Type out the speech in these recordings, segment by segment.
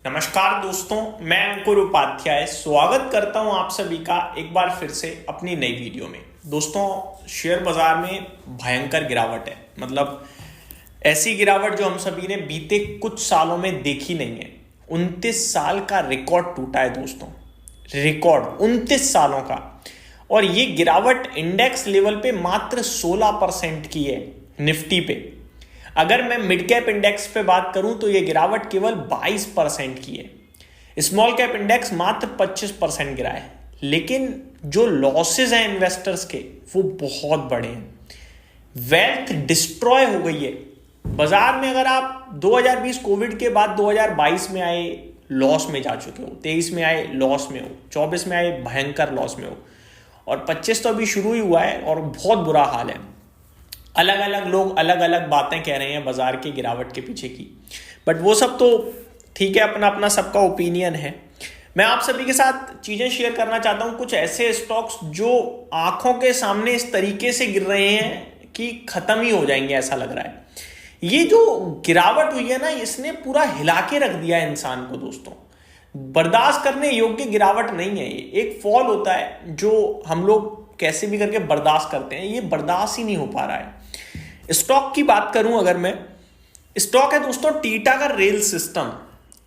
नमस्कार दोस्तों, मैं अंकुर उपाध्याय स्वागत करता हूं आप सभी का एक बार फिर से अपनी नई वीडियो में। दोस्तों, शेयर बाजार में भयंकर गिरावट है। मतलब ऐसी गिरावट जो हम सभी ने बीते कुछ सालों में देखी नहीं है। 29 साल का रिकॉर्ड टूटा है दोस्तों, रिकॉर्ड 29 सालों का। और ये गिरावट इंडेक्स लेवल पे मात्र 16% की है निफ्टी पे। अगर मैं मिड कैप इंडेक्स पे बात करूं तो ये गिरावट केवल 22% की है। स्मॉल कैप इंडेक्स मात्र 25% गिरा है। लेकिन जो लॉसेज हैं इन्वेस्टर्स के वो बहुत बड़े हैं। वेल्थ डिस्ट्रॉय हो गई है बाजार में। अगर आप 2020 कोविड के बाद 2022 में आए लॉस में जा चुके हो, 23 में आए लॉस में हो, 24 में आए भयंकर लॉस में हो, और 25 तो अभी शुरू ही हुआ है और बहुत बुरा हाल है। अलग अलग लोग अलग अलग बातें कह रहे हैं बाजार की गिरावट के पीछे की, बट वो सब तो ठीक है, अपना अपना सबका ओपिनियन है। मैं आप सभी के साथ चीजें शेयर करना चाहता हूं, कुछ ऐसे स्टॉक्स जो आंखों के सामने इस तरीके से गिर रहे हैं कि खत्म ही हो जाएंगे ऐसा लग रहा है। ये जो गिरावट हुई है ना, इसने पूरा हिला के रख दिया है इंसान को दोस्तों। बर्दाश्त करने योग्य गिरावट नहीं है। ये एक फॉल होता है जो हम लोग कैसे भी करके बर्दाश्त करते हैं, ये बर्दाश्त ही नहीं हो पा रहा है। स्टॉक की बात करूं अगर मैं, स्टॉक है दोस्तों टीटागढ़ रेल सिस्टम।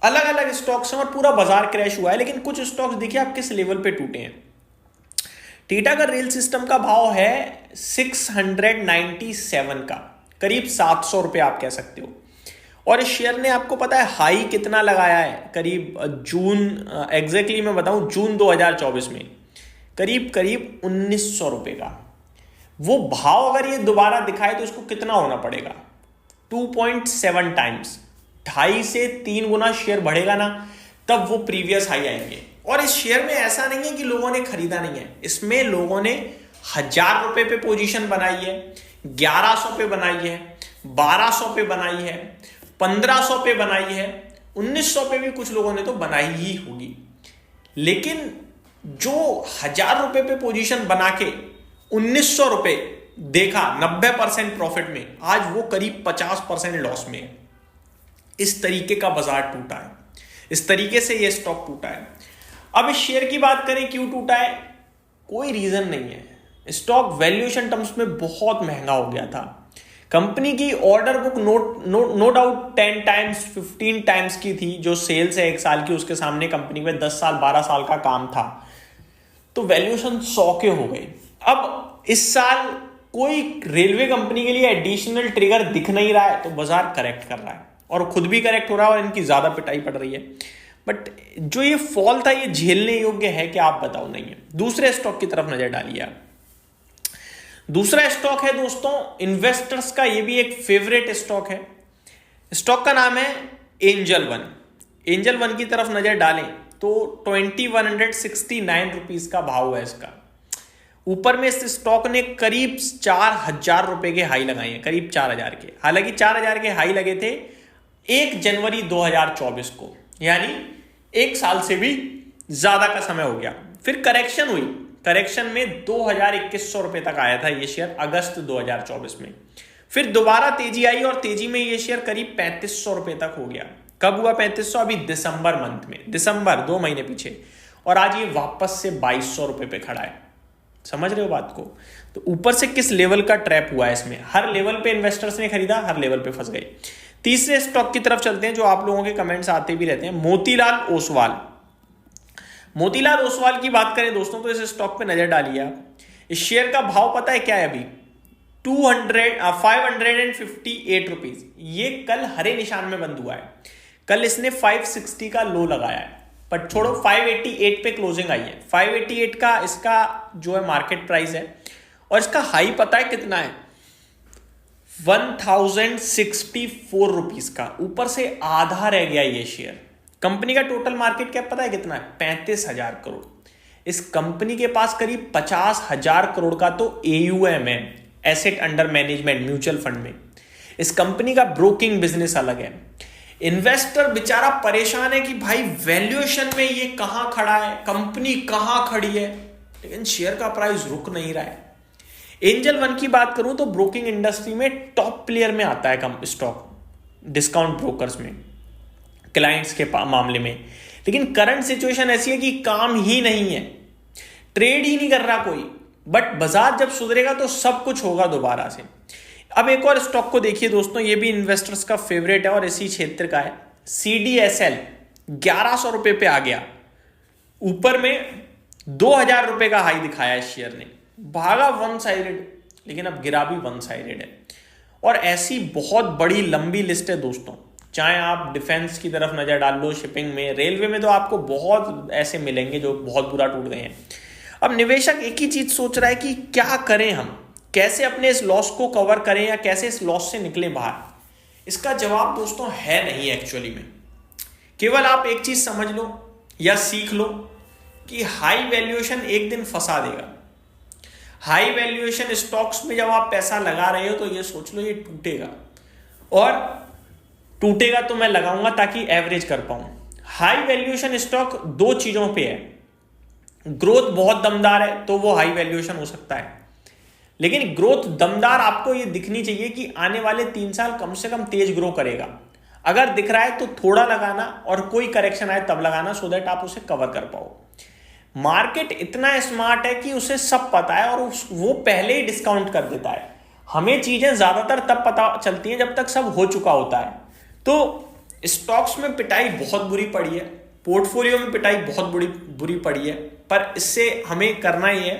अलग अलग स्टॉक्स हैं और पूरा बाजार क्रैश हुआ है, लेकिन कुछ स्टॉक्स देखिए आप किस लेवल पे टूटे हैं। टीटागढ़ रेल सिस्टम का भाव है 697 का, करीब 700 रुपए आप कह सकते हो। और इस शेयर ने आपको पता है हाई कितना लगाया है? करीब जून, एग्जैक्टली मैं बताऊं, जून 2024 में करीब 1900 रुपए का। वो भाव अगर ये दोबारा दिखाए तो इसको कितना होना पड़ेगा? 2.7 टाइम्स, 2.5 से 3 गुना शेयर बढ़ेगा ना, तब वो प्रीवियस हाई आएंगे। और इस शेयर में ऐसा नहीं है कि लोगों ने खरीदा नहीं है, इसमें लोगों ने 1000 रुपए पे पोजीशन बनाई है, 1100 पे बनाई है, 1200 पे बनाई है, 1500 पे बनाई है, 1900 पे भी कुछ लोगों ने तो बनाई ही होगी। लेकिन जो 1000 रुपए पे पोजीशन बना के 1900 रुपए देखा 90% प्रॉफिट में, आज वो करीब 50% लॉस में है। इस तरीके का बाजार टूटा है, इस तरीके से ये स्टॉक टूटा है। अब इस शेयर की बात करें क्यों टूटा है, कोई रीजन नहीं है। स्टॉक वैल्यूएशन टर्म्स में बहुत महंगा हो गया था। कंपनी की order book no doubt 10 times 15 times की थी, जो सेल्स है 1 साल की, उसके सामने कंपनी में 10 साल 12 साल का काम था, तो वैल्यूएशन 100 के हो गए। अब इस साल कोई रेलवे कंपनी के लिए एडिशनल ट्रिगर दिख नहीं रहा है, तो बाजार करेक्ट कर रहा है और खुद भी करेक्ट हो रहा है और इनकी ज्यादा पिटाई पड़ रही है। बट जो ये फॉल था ये झेलने योग्य है कि आप बताओ? नहीं है। दूसरे स्टॉक की तरफ नजर डालिए आप। दूसरा स्टॉक है दोस्तों इन्वेस्टर्स का, ये भी एक फेवरेट स्टॉक है। स्टॉक का नाम है एंजल वन। एंजल वन की तरफ नजर डालें तो 2169 रुपीज का भाव है इसका। ऊपर में इस स्टॉक ने करीब 4000 रुपए के हाई लगाए हैं, करीब 4000 के। हालांकि 4000 के हाई लगे थे 1 जनवरी 2024 को, यानी 1 साल से भी ज्यादा का समय हो गया। फिर करेक्शन हुई, करेक्शन में 2100 रुपए तक आया था ये शेयर अगस्त 2024 में। फिर दोबारा तेजी आई और तेजी में ये शेयर करीब 3500 रुपए तक हो गया। कब हुआ 3500? अभी दिसंबर मंथ में, दिसंबर 2 महीने पीछे। और आज ये वापस से 2200 रुपए पे खड़ा है। समझ रहे हो बात को? तो ऊपर से किस लेवल का ट्रैप हुआ है इसमें। हर लेवल पे इन्वेस्टर्स ने खरीदा, हर लेवल पे फंस गए। तीसरे स्टॉक की तरफ चलते हैं जो आप लोगों के कमेंट्स आते भी रहते हैं, मोतीलाल ओसवाल। मोतीलाल ओसवाल की बात करें दोस्तों तो इस स्टॉक पे नजर डालिए आप। इस शेयर का भाव पता है क्या है अभी? 558 रुपीज। ये कल हरे निशान में बंद हुआ है। कल इसने 560 का लो लगाया है, पर छोड़ो 588 पे क्लोजिंग आई है। 588 का इसका जो है मार्केट प्राइस है, और इसका हाई पता है कितना है? 1064 रुपीज का। ऊपर से आधा रह गया ये शेयर। कंपनी का टोटल मार्केट कैप पता है कितना है? 35,000 करोड़। इस कंपनी के पास करीब 50,000 करोड़ का तो AUM है, asset under management, mutual fund में। इस कंपनी का ब्रोकिंग बिजनेस अलग है। इन्वेस्टर बेचारा परेशान है कि भाई वैल्यूएशन में ये कहां खड़ा है, कंपनी कहां खड़ी है, लेकिन शेयर का प्राइस रुक नहीं रहा है। एंजल वन की बात करूं तो ब्रोकिंग इंडस्ट्री में टॉप प्लेयर में आता है स्टॉक, डिस्काउंट ब्रोकर्स में क्लाइंट्स के मामले में। लेकिन करंट सिचुएशन ऐसी है कि काम ही नहीं है, ट्रेड ही नहीं कर रहा कोई। बट बाजार जब सुधरेगा तो सब कुछ होगा दोबारा से। अब एक और स्टॉक को देखिए दोस्तों, ये भी इन्वेस्टर्स का फेवरेट है और इसी क्षेत्र का है। CDSL 1100 रुपए पे आ गया, ऊपर में 2000 रुपए का हाई दिखाया है शेयर ने, भागा वन साइडेड, लेकिन अब गिरा भी वन साइडेड है। और ऐसी बहुत बड़ी लंबी लिस्ट है दोस्तों, चाहे आप डिफेंस की तरफ नजर डाल लो, शिपिंग में, रेलवे में तो आपको बहुत ऐसे मिलेंगे जो बहुत बुरा टूट गए हैं। अब निवेशक एक ही चीज सोच रहा है कि क्या करें, हम कैसे अपने इस लॉस को कवर करें या कैसे इस लॉस से निकलें बाहर। इसका जवाब दोस्तों है नहीं एक्चुअली में। केवल आप एक चीज समझ लो या सीख लो कि हाई वैल्यूएशन एक दिन फंसा देगा। हाई वैल्यूएशन स्टॉक्स में जब आप पैसा लगा रहे हो तो ये सोच लो ये टूटेगा, और टूटेगा तो मैं लगाऊंगा ताकि एवरेज कर पाऊं। हाई वैल्यूएशन स्टॉक दो चीजों पे है, ग्रोथ बहुत दमदार है तो वो हाई वैल्यूएशन हो सकता है, लेकिन ग्रोथ दमदार आपको ये दिखनी चाहिए कि आने वाले 3 साल कम से कम तेज ग्रो करेगा। अगर दिख रहा है तो थोड़ा लगाना और कोई करेक्शन आए तब लगाना, सो दैट आप उसे कवर कर पाओ। मार्केट इतना स्मार्ट है कि उसे सब पता है और वो पहले ही डिस्काउंट कर देता है। हमें चीजें ज्यादातर तब पता चलती हैं जब तक सब हो चुका होता है। तो स्टॉक्स में पिटाई बहुत बुरी पड़ी है, पोर्टफोलियो में पिटाई बहुत बुरी पड़ी है, पर इससे हमें करना ही है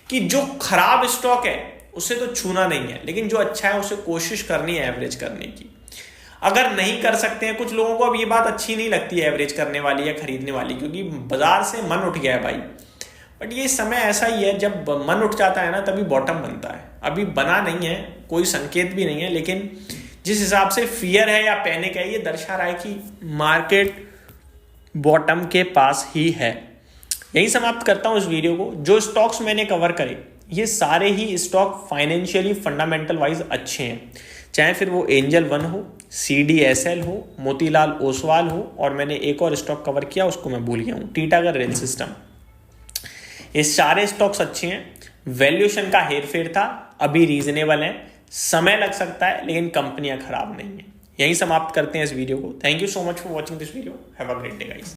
कि जो खराब स्टॉक है उसे तो छूना नहीं है, लेकिन जो अच्छा है उसे कोशिश करनी है एवरेज करने की। अगर नहीं कर सकते हैं, कुछ लोगों को अब ये बात अच्छी नहीं लगती है एवरेज करने वाली या खरीदने वाली, क्योंकि बाजार से मन उठ गया है भाई। बट ये समय ऐसा ही है, जब मन उठ जाता है ना तभी बॉटम बनता है। अभी बना नहीं है, कोई संकेत भी नहीं है, लेकिन जिस हिसाब से फियर है या पैनिक है, ये दर्शा रहा है कि मार्केट बॉटम के पास ही है। यही समाप्त करता हूं इस वीडियो को। जो स्टॉक्स मैंने कवर करे ये सारे ही स्टॉक फाइनेंशियली फंडामेंटल वाइज अच्छे हैं, चाहे फिर वो एंजल वन हो, CDSL हो, मोतीलाल ओसवाल हो, और मैंने एक और स्टॉक कवर किया उसको मैं भूल गया हूं, टीटागढ़ रेल सिस्टम। ये सारे स्टॉक्स अच्छे हैं। वैल्यूएशन का हेरफेर था, अभी रीजनेबल है, समय लग सकता है लेकिन कंपनियां खराब नहीं है। यही समाप्त करते हैं इस वीडियो को। Thank you so much for watching this video. Have a great day guys.